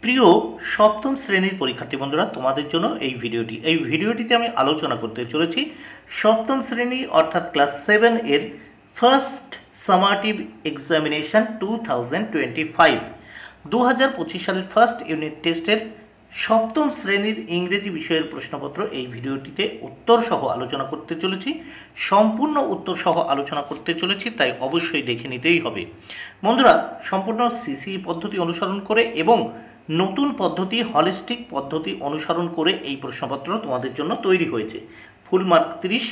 প্রিয় সপ্তম শ্রেণীর পরীক্ষার্থী বন্ধুরা, তোমাদের জন্য এই ভিডিওটিতে আমি আলোচনা করতে চলেছি সপ্তম শ্রেণী অর্থাৎ ক্লাস 7 এর ফার্স্ট সামাটিভ এক্সামিনেশন 2025 2025 সালের ফার্স্ট ইউনিট টেস্টের সপ্তম শ্রেণীর ইংরেজি বিষয়ের প্রশ্নপত্র। এই ভিডিওটিতে উত্তর সহ আলোচনা করতে চলেছি, সম্পূর্ণ উত্তর সহ আলোচনা করতে চলেছি, তাই অবশ্যই দেখে নিতেই হবে। বন্ধুরা, সম্পূর্ণ সিসি পদ্ধতি অনুসরণ করে এবং নতুন পদ্ধতি হলিস্টিক পদ্ধতি অনুসরণ করে এই প্রশ্নপত্র তোমাদের জন্য তৈরি হয়েছে। ফুল মার্ক 30,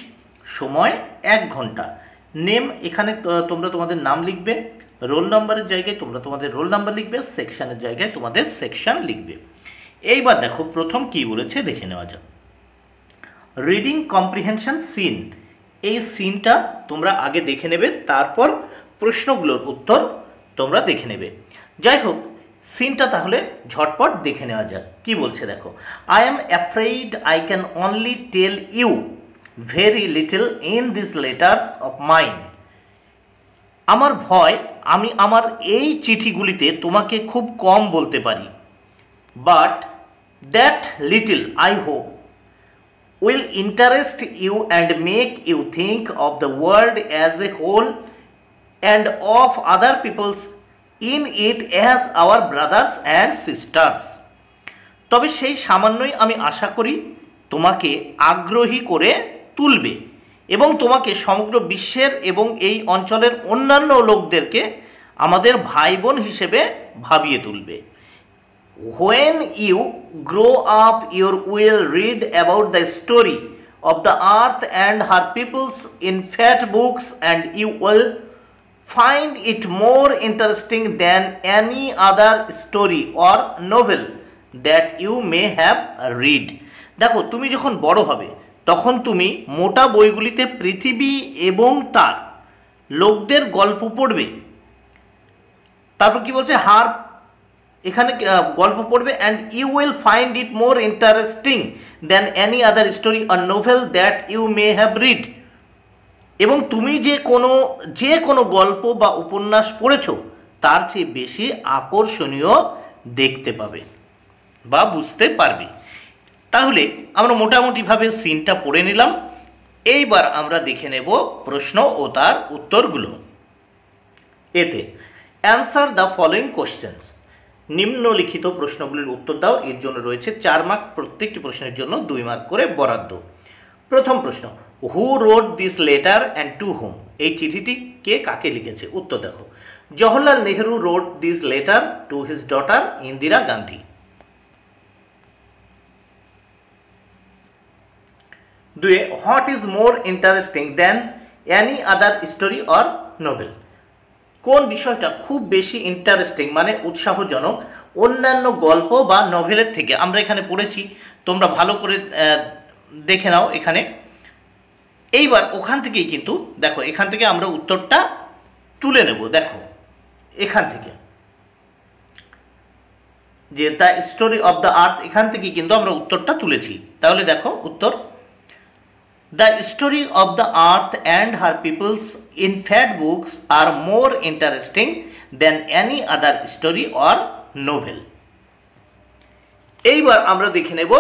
সময় 1 ঘন্টা। নেম, এখানে তোমরা তোমাদের নাম লিখবে, রোল নাম্বারের জায়গায় তোমরা তোমাদের রোল নাম্বার লিখবে, সেকশনের জায়গায় তোমাদের সেকশন লিখবে। এইবার দেখো প্রথম কি বলেছে দেখে নেওয়া যাক। রিডিং কম্প্রিহেনশন সিন, এই সিনটা তোমরা আগে দেখে নেবে, তারপর প্রশ্নগুলোর উত্তর তোমরা দেখে নেবে। যাই হোক, সিনটা তাহলে ঝটপট দেখে নেওয়া যাক। কি বলছে দেখো, I am afraid I can only tell you very little in this letters of mine. আমার ভয়, আমি আমার এই চিঠিগুলিতে তোমাকে খুব কম বলতে পারি। But that little I hope will interest you and make you think of the world as a whole and of other peoples in it as our brothers and sisters. তবে সেই সামান্যই আমি আশা করি তোমাকে আগ্রহী করে তুলবে এবং তোমাকে সমগ্র বিশ্বের এবং এই অঞ্চলের অন্যান্য লোকদেরকে আমাদের ভাই বোন হিসেবে ভাবিয়ে তুলবে। When you grow up, you will read about the story of the earth and her peoples in fat books, and you will find it more interesting than any other story or novel that you may have read. দেখো, তুমি যখন বড় হবে তখন তুমি মোটা বইগুলিতে পৃথিবী এবং তার লোকদের গল্প পড়বে। তারপর কি বলছে, হার এখানে গল্প পড়বে, and you will find it more interesting than any other story or novel that you may have read. এবং তুমি যে কোনো গল্প বা উপন্যাস পড়েছো তার চেয়ে বেশি আকর্ষণীয় দেখতে পাবে বা বুঝতে পারবে। তাহলে আমরা মোটামুটিভাবে সিনটা পড়ে নিলাম। এইবার আমরা দেখে নেব প্রশ্ন ও তার উত্তরগুলো। এতে অ্যান্সার দ্য ফলোয়িং কোশ্চেন্স, নিম্নলিখিত প্রশ্নগুলির উত্তর দাও। এর জন্য রয়েছে 4 মার্ক, প্রত্যেকটি প্রশ্নের জন্য 2 মার্ক করে বরাদ্দ। প্রথম প্রশ্ন, who wrote this letter and to whom, এই চিঠিটি কে কাকে লিখেছে? উত্তর দেখো, Jawaharlal Nehru wrote this letter to his daughter Indira Gandhi. 2, what is more interesting than any other story or novel, কোন বিষয়টা খুব বেশি ইন্টারেস্টিং মানে উৎসাহজনক অন্যান্য গল্প বা নভেলের থেকে? আমরা এখানে পড়েছি, তোমরা ভালো করে দেখে নাও এখানে। এইবার ওখান থেকেই কিন্তু দেখো, এখান থেকে আমরা উত্তরটা তুলে নেব। দেখো এখান থেকে যে the story of the earth, এখান থেকে কিন্তু আমরা উত্তরটা তুলেছি। তাহলে দেখো উত্তর, the story of the earth and her peoples in fat books are more interesting than any other story or novel. এইবার আমরা দেখে নেব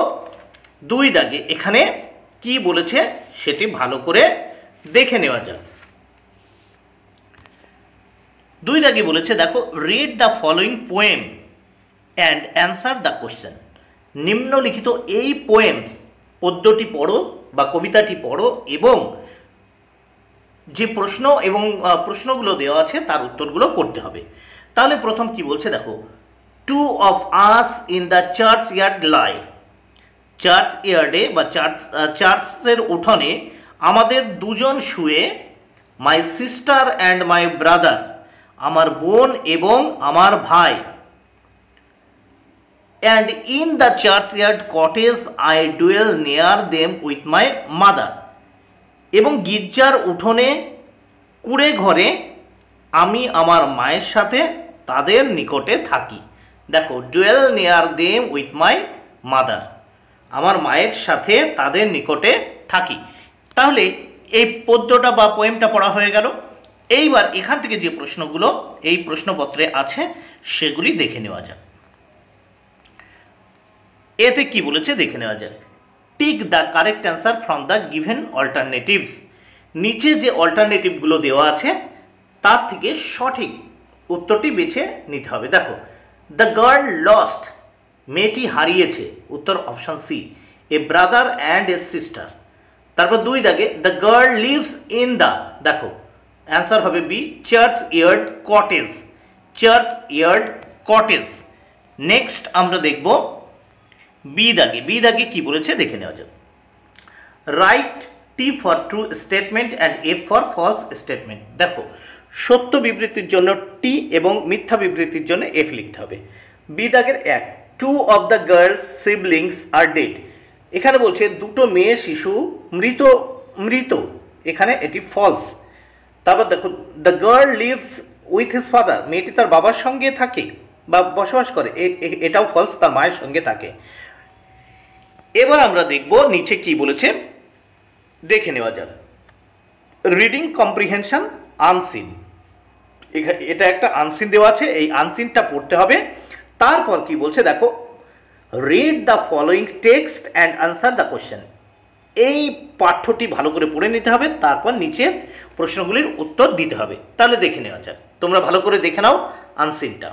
2 দাগে এখানে কি বলেছে সেটি ভালো করে দেখে নেওয়া যাক। 2 দাগে বলেছে দেখো, read the following poem and answer the question. নিম্নলিখিত এই পোয়েমস, পদ্যটি পড়ো বা কবিতাটি পড়ো এবং যে প্রশ্ন এবং প্রশ্নগুলো দেওয়া আছে তার উত্তরগুলো করতে হবে। তাহলে প্রথম কি বলছে দেখো, two of us in the churchyard lie, চার্চ ইয়ার্ডে বা চার্চের উঠোনে আমাদের 2 জন শুয়ে, my sister and my brother, আমার বোন এবং আমার ভাই, and in the churchyard cottage I dwell near them with my mother, এবং গির্জার উঠোনে কুড়ে ঘরে আমি আমার মায়ের সাথে তাদের নিকটে থাকি। দেখো, dwell near them with my mother, আমার মায়ের সাথে তাদের নিকটে থাকি। তাহলে এই পদ্যটা বা পোয়েমটা পড়া হয়ে গেল। এইবার এখান থেকে যে প্রশ্নগুলো এই প্রশ্নপত্রে আছে সেগুলি দেখে নেওয়া যাক। এতে কি বলেছে দেখে নেওয়া যাক। Tick the correct answer from the given alternatives. নিচে যে অল্টারনেটিভগুলো দেওয়া আছে তার থেকে সঠিক উত্তরটি বেছে নিতে হবে। দেখো, দ্য গার্ল লস্ট, মেয়েটি হারিয়েছে, উত্তর option C, a brother and a sister. তারপর 2 দাগে, the girl lives in the, দেখো অ্যান্সার হবে B, churchyard cottage, churchyard cottage. Next আমরা দেখব বি দাগে। বি দাগে কি বলেছে দেখে নেওয়া যাক। Write T for true statement and F for false statement. দেখো, সত্য বিবৃতির জন্য টি এবং মিথ্যা বিবৃতির জন্য এফ লিখতে হবে। বি দাগের 1, 2 of the girl's siblings are dead. এখানে বলছে দুটো মেয়ে শিশু মৃত, মৃত, এখানে এটি ফলস। তারপর দেখো, the girl lives with his father, মেয়েটি তার বাবার সঙ্গে থাকে বা বসবাস করে, এটাও ফলস, তার মায়ের সঙ্গে থাকে। এবার আমরা দেখব নিচে কি বলেছে দেখে নেওয়া যাক। রিডিং কম্প্রিহেনশন আনসিন, এটা একটা আনসিন দেওয়া আছে, এই আনসিনটা পড়তে হবে। তারপর কি বলছে দেখো, read the following text and answer the question. এই পাঠ্যটি ভালো করে পড়ে নিতে হবে, তারপর নিচের প্রশ্নগুলির উত্তর দিতে হবে। তাহলে দেখে নেওয়া যাক, তোমরা ভালো করে দেখে নাও আনসিনটা।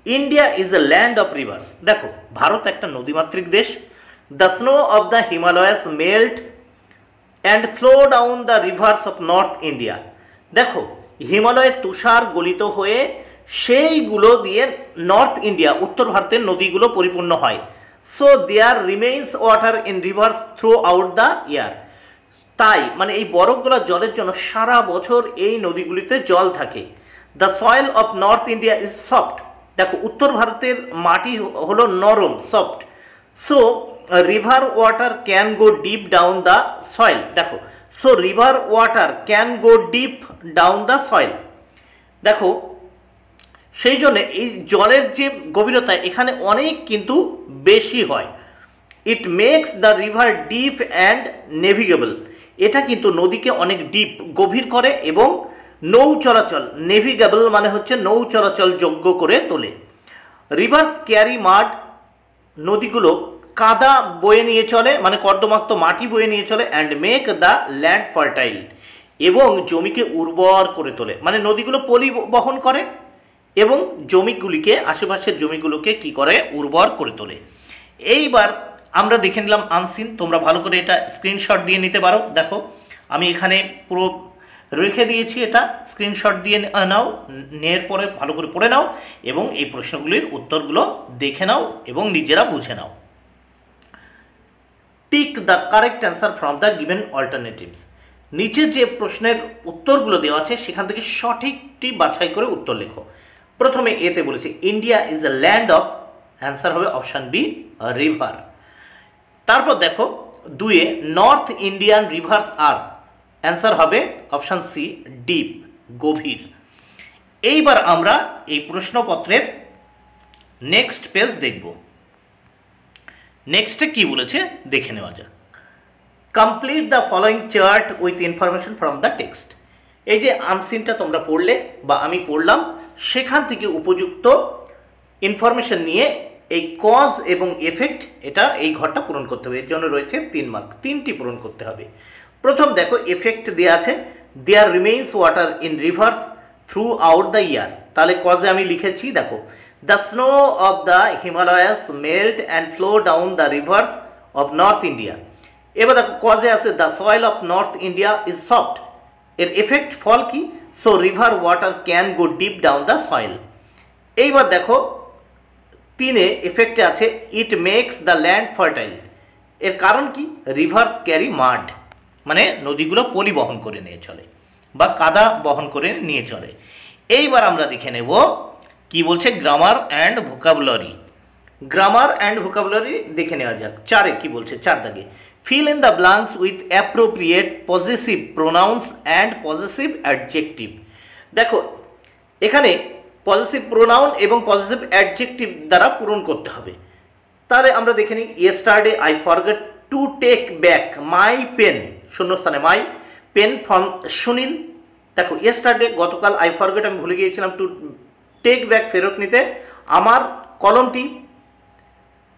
India is a land of rivers. দেখো, ভারত একটা নদীমাতৃক দেশ। The snow of the Himalayas melt and flow down the rivers of north India. দেখো, হিমালয়ের তুষার গলিত হয়ে সেইগুলো দিয়ে নর্থ ইন্ডিয়া, উত্তর ভারতের নদীগুলো পরিপূর্ণ হয়। So there remains water in rivers throughout the year. তাই মানে এই বরফগুলো জলের জন্য সারা বছর এই নদীগুলিতে জল থাকে। The soil of north India is soft. দেখো, উত্তর ভারতের মাটি হলো নরম, soft. So river water can go deep down the soil. দেখো, so river water can go deep down the soil. দেখো, সেই জন্য এই জলের যে গভীরতা এখানে অনেক কিন্তু বেশি হয়। It makes the river deep and navigable. এটা কিন্তু নদীকে অনেক ডিপ, গভীর করে এবং নৌ চলাচল, নেভিগেবল মানে হচ্ছে নৌ চলাচল যোগ্য করে তোলে। রিভার্স ক্যারি মাড, নদীগুলো কাদা বয়ে নিয়ে চলে, মানে কর্দমাক্ত মাটি বয়ে নিয়ে চলে। And make the land fertile, এবং জমিকে উর্বর করে তোলে, মানে নদীগুলো পলি বহন করে এবং জমিগুলিকে, আশেপাশের জমিগুলোকে কি করে, উর্বর করে তোলে। এইবার আমরা দেখে নিলাম আনসিন। তোমরা ভালো করে এটা স্ক্রিনশট দিয়ে নিতে পারো। দেখো, আমি এখানে পুরো রেখে দিয়েছি, এটা স্ক্রিনশট দিয়ে নাও, নেওয়ার পরে ভালো করে পড়ে নাও এবং এই প্রশ্নগুলির উত্তরগুলো দেখে নাও এবং নিজেরা বুঝে নাও। Tick the correct answer from the given alternatives. নিচে যে প্রশ্নের উত্তরগুলো দেওয়া আছে সেখান থেকে সঠিকটি বাছাই করে উত্তর লেখো। প্রথমে এতে বলেছে India is a land of, answer হবে অপশান বি, রিভার। তারপর দেখো 2-এ north Indian rivers are, answer হবে অপশান সি, ডিপ, গভীর। এইবার আমরা এই প্রশ্নপত্রের নেক্সট পেজ দেখব। নেক্সটে কি বলেছে দেখে নেওয়া যাক। Complete the following chart with information from the text. এই যে আনসিনটা তোমরা পড়লে বা আমি পড়লাম, সেখান থেকে উপযুক্ত ইনফরমেশন নিয়ে এই কজ এবং এফেক্ট, এটা এই ঘরটা পূরণ করতে হবে। এর জন্য রয়েছে 3 মার্ক, 3টি পূরণ করতে হবে। প্রথম দেখো, এফেক্ট দেওয়া আছে there remains water in rivers throughout the year. তাহলে কজে আমি লিখেছি, দেখো the snow of the Himalayas melt and flow down the rivers of north India. এবার দেখো কজে আছে the soil of north India is soft. এর এফেক্ট ফল কি, so river water can go deep down the soil. এইবার দেখো 3-এ এফেক্টে আছে it makes the land fertile. এর কারণ কি, রিভার্স ক্যারি মাড, মানে নদীগুলো পলি বহন করে নিয়ে চলে বা কাদা বহন করে নিয়ে চলে। এইবার আমরা দেখে নেব কি বলছে grammar and vocabulary. Grammar and vocabulary দেখে নেওয়া যাক। 4-এ কি বলছে, 4 দাগে fill in the blanks with appropriate possessive pronouns and possessive adjective. দেখো, এখানে পজেসিভ প্রোনাউন এবং পজেসিভ অ্যাডজেক্টিভ দ্বারা পূরণ করতে হবে। তাহলে আমরা দেখে নিই, yesterday I forget to take back my pen, শূন্যস্থানে মাই পেন ফ্রম সুনীল। দেখো, ইয়েস্টারডে গতকাল, আই ফরগেট আমি ভুলে গিয়েছিলাম টু টেক ব্যাক ফেরত নিতে আমার কলমটি।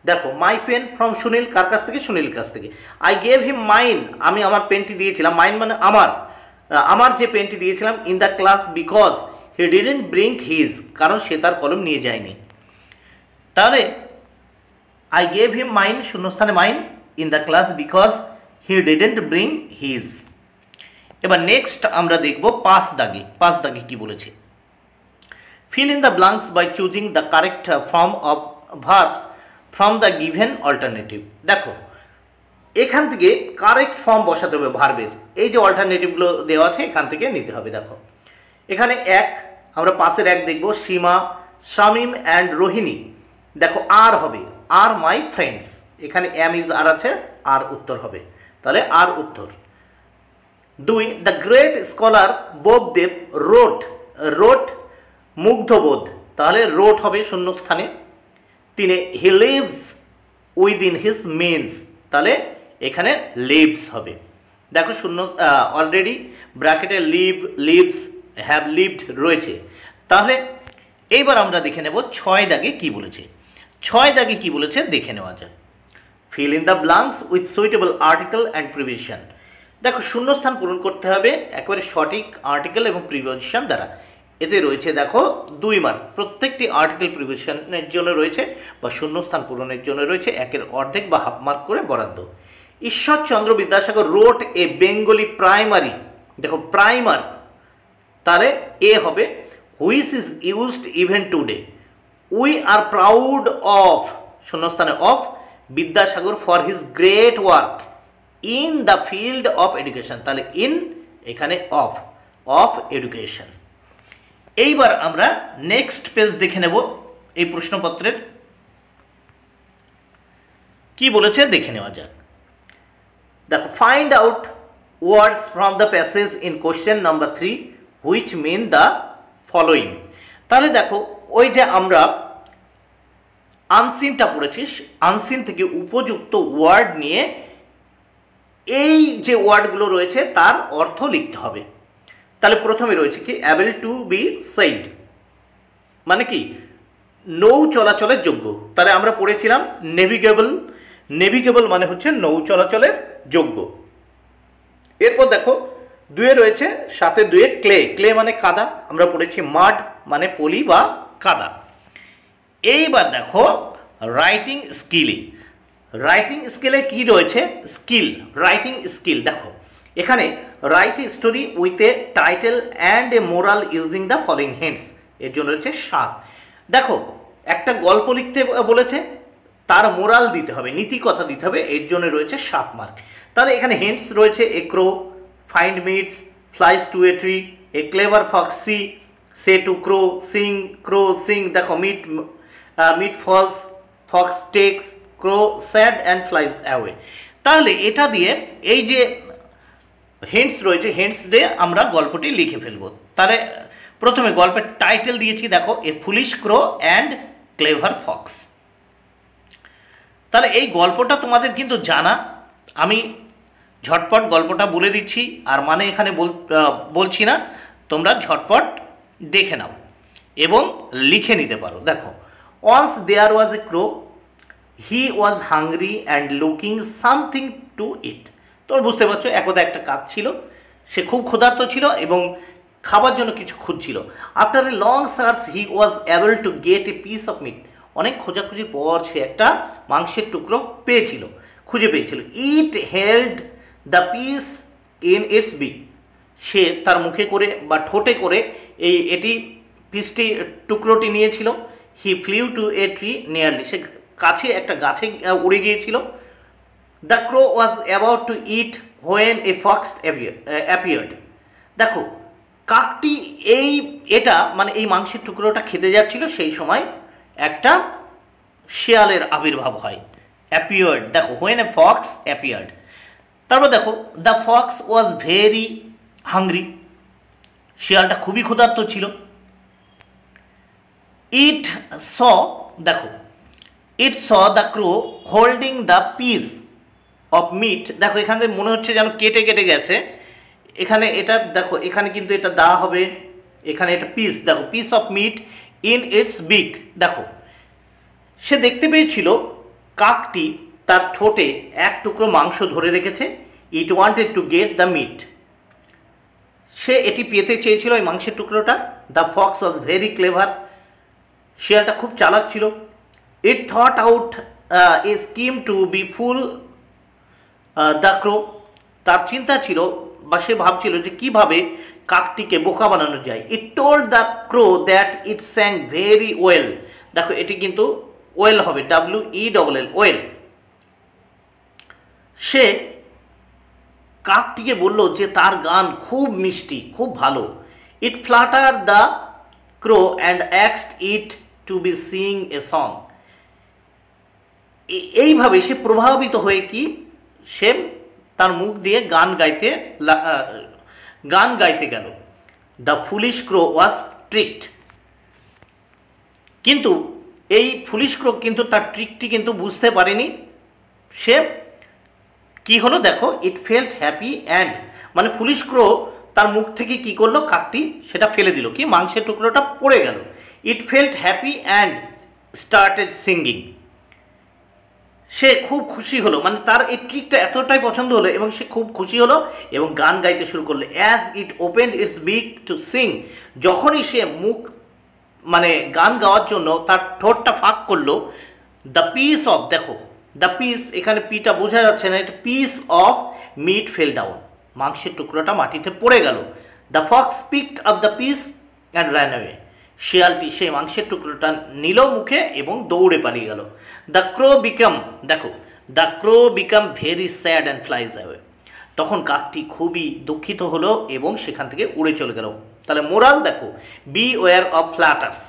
দেখো মাই পেন ফ্রম সুনীল, কার কাছ থেকে? সুনীলের কাছ থেকে। আই গেভ হিম মাইন, আমি আমার পেনটি দিয়েছিলাম, মাইন মানে আমার যে পেনটি দিয়েছিলাম, in the class because he didn't bring his, কারণ সে তার কলম নিয়ে যায়নি। তাহলে আই গেভ হিম মাইন শূন্যস্থানে mine in the class because he didn't bring his. এবার নেক্সট আমরা দেখব পাঁচ দাগে কি বলেছে। Fill in the blanks by choosing the correct form of verbs from the given alternative. দেখো এখান থেকে কারেক্ট ফর্ম বসাতে হবে ভার্বের, এই যে অল্টারনেটিভগুলো দেওয়া আছে এখান থেকে নিতে হবে। দেখো এখানে আমরা পাশের দেখব, সীমা, শামিম অ্যান্ড রোহিণী। দেখো আর হবে, আর মাই ফ্রেন্ডস, এখানে এম ইজ আর আছে, আর উত্তর হবে, তাহলে আর উত্তর। 2 দ্য গ্রেট স্কলার বোপদেব রোট মুগ্ধবোধ, তাহলে রোট হবে শূন্যস্থানে। 3 he lives within his means, তাহলে এখানে লিভস হবে। দেখো অলরেডি ব্র্যাকেটে লিভস, হ্যাভ লিভড রয়েছে। তাহলে এইবার আমরা দেখে নেব 6 দাগে কি বলেছে। 6 দাগে কি বলেছে দেখে নেওয়া যায়। Feel in the blanks with suitable article and preposition. দেখো শূন্যস্থান পূরণ করতে হবে একেবারে সঠিক আর্টিকেল এবং প্রিপোজিশন দ্বারা। এতে রয়েছে দেখো 2 মার্ক, প্রত্যেকটি আর্টিকেল প্রিপোজিশনের জন্য রয়েছে বা শূন্যস্থান পূরণের জন্য রয়েছে 1/2 বা হাফ মার্ক করে বরাদ্দ। Ishwarchandra Vidyasagar wrote a Bengali primary, দেখো প্রাইমার, তাহলে এ হবে which is used even today. We are proud of শূন্যস্থানে of Vidyasagar for his great work in the field of education, তাহলে ইন এখানে অফ এডুকেশন। এইবার আমরা নেক্সট পেজ দেখে নেব এই প্রশ্নপত্রের কি বলেছে দেখে নেওয়া যাক। দেখো find out words from the passage in question number 3 which mean the following. তাহলে দেখো ওই যে আমরা আনসিনটা পড়েছি, আনসিন থেকে উপযুক্ত ওয়ার্ড নিয়ে এই যে ওয়ার্ডগুলো রয়েছে তার অর্থ লিখতে হবে। তাহলে প্রথমে রয়েছে কি অ্যাবল টু বি সেইড, মানে কি নৌ চলাচলের যোগ্য। তাহলে আমরা পড়েছিলাম নেভিগেবল মানে হচ্ছে নৌ চলাচলের যোগ্য। এরপর দেখো 2 রয়েছে 7 2 ক্লে মানে কাদা, আমরা পড়েছি মাড মানে পলি বা কাদা। এইবার দেখো রাইটিং স্কিলে কি রয়েছে রাইটিং স্কিল। দেখো এখানে write a story with a title and a moral using the following hints, এর জন্য রয়েছে 7। দেখো একটা গল্প লিখতে বলেছে, তার মোরাল দিতে হবে, নীতি কথা দিতে হবে, এর জন্য রয়েছে 7 মার্ক। তাহলে এখানে হিন্টস রয়েছে a crow find meats flies to a tree, a clever fox say to crow sing. দেখো meat falls, fox takes, crow sad and flies away. তাহলে এটা দিয়ে এই যে হিন্টস রয়েছে, হিন্টস দিয়ে আমরা গল্পটি লিখে ফেলবো। তাহলে প্রথমে গল্পের টাইটেল দিয়েছি দেখো a foolish crow and clever fox. তাহলে এই গল্পটা তোমাদের কিন্তু জানা, আমি ঝটপট গল্পটা বলে দিচ্ছি, আর মানে এখানে বলছি না, তোমরা ঝটপট দেখে নাও এবং লিখে নিতে পারো। দেখো once there was a crow, he was hungry and looking something to eat. তোমরা বুঝতে পারছো একদা একটা কাক ছিল, সে খুব ক্ষুধার্ত ছিল এবং খাবার জন্য কিছু খুঁজছিল। After a long search he was able to get a piece of meat, অনেক খোঁজাখুঁজির পর সে একটা মাংসের টুকরো খুঁজে পেয়েছিল। It held the piece in its beak, সে তার মুখে করে বা ঠোঁটে করে এটি টুকরোটি নিয়েছিল। He flew to a tree nearly, সে একটা গাছে উড়ে গিয়েছিল। The crow was about to eat when a fox appeared. দেখো কাকটি এটা মানে এই মাংসের টুকরোটা খেতে যাচ্ছিল, সেই সময় একটা শেয়ালের আবির্ভাব হয়। অ্যাপিয়ার্ড, দেখো হোয়েন এ ফক্স অ্যাপিয়ার্ড। তারপর দেখো the fox was very hungry, শিয়ালটা খুবই ক্ষুধার্ত ছিল। It saw the crow holding the piece of meat. দেখো এখানে মনে হচ্ছে যেন কেটে গেছে, এখানে এটা দেখো এখানে কিন্তু এটা দা হবে, এখানে এটা পিস, দেখো piece of meat in its beak. দেখো সে দেখতে পেয়েছিল কাকটি তার ঠোঁটে এক টুকরো মাংস ধরে রেখেছে। It wanted to get the meat, সে এটি পেতে চেয়েছিল এই মাংসের টুকরোটা। The fox was very clever, শিয়ালটা খুব চালাক ছিল। It thought out a scheme to befool the crow, তার চিন্তা ছিল বা সে ভাবছিল যে কীভাবে কাকটিকে বোকা বানানো যায়। It told the crow that it sang very well, দেখো এটি কিন্তু ওয়েল হবে, WELL, ওয়েল। সে কাকটিকে বলল যে তার গান খুব মিষ্টি, খুব ভালো। It flatter the crow and অ্যাক্সড it to be sing a song, এইভাবে সে প্রভাবিত হয়ে কি সে তার মুখ দিয়ে গান গাইতে গেল। দ্য ফুলিশ ক্রো ওয়াজ ট্রিকড, কিন্তু এই ফুলিশ ক্রো কিন্তু তার ট্রিকটি কিন্তু বুঝতে পারেনি। সে কি হলো দেখো, ইট ফেল্ট হ্যাপি অ্যান্ড, মানে ফুলিশ ক্রো তার মুখ থেকে কি করলো, কাকটি সেটা ফেলে দিল, কি মাংসের টুকরোটা পড়ে গেল। It felt happy and started singing, সে খুব খুশি হলো, মানে তার এই ট্রিকটা এতটাই পছন্দ হলো এবং সে খুব খুশি হলো এবং গান গাইতে শুরু করলো। অ্যাজ ইট ওপেন্ড ইটস বিক টু সিং, যখনই সে মুখ মানে গান গাওয়ার জন্য তার ঠোঁটটা ফাঁক করলো, দ্য পিস অফ, দেখো দ্য পিস, এখানে পিটা বোঝা যাচ্ছে না, এটা piece of meat fell down, মাংসের টুকরোটা মাটিতে পড়ে গেল। The fox picked up the piece and ran away, শিয়ালটি সেই মাংসের টুকরোটা নিল মুখে এবং দৌড়ে পালিয়ে গেল। দ্য ক্রো বিকাম, দেখো the crow became very sad and flies away, তখন কাকটি খুবই দুঃখিত হলো এবং সেখান থেকে উড়ে চলে গেল। তাহলে মোরাল দেখো, বি ওয়্যার অফ ফ্ল্যাটার্স,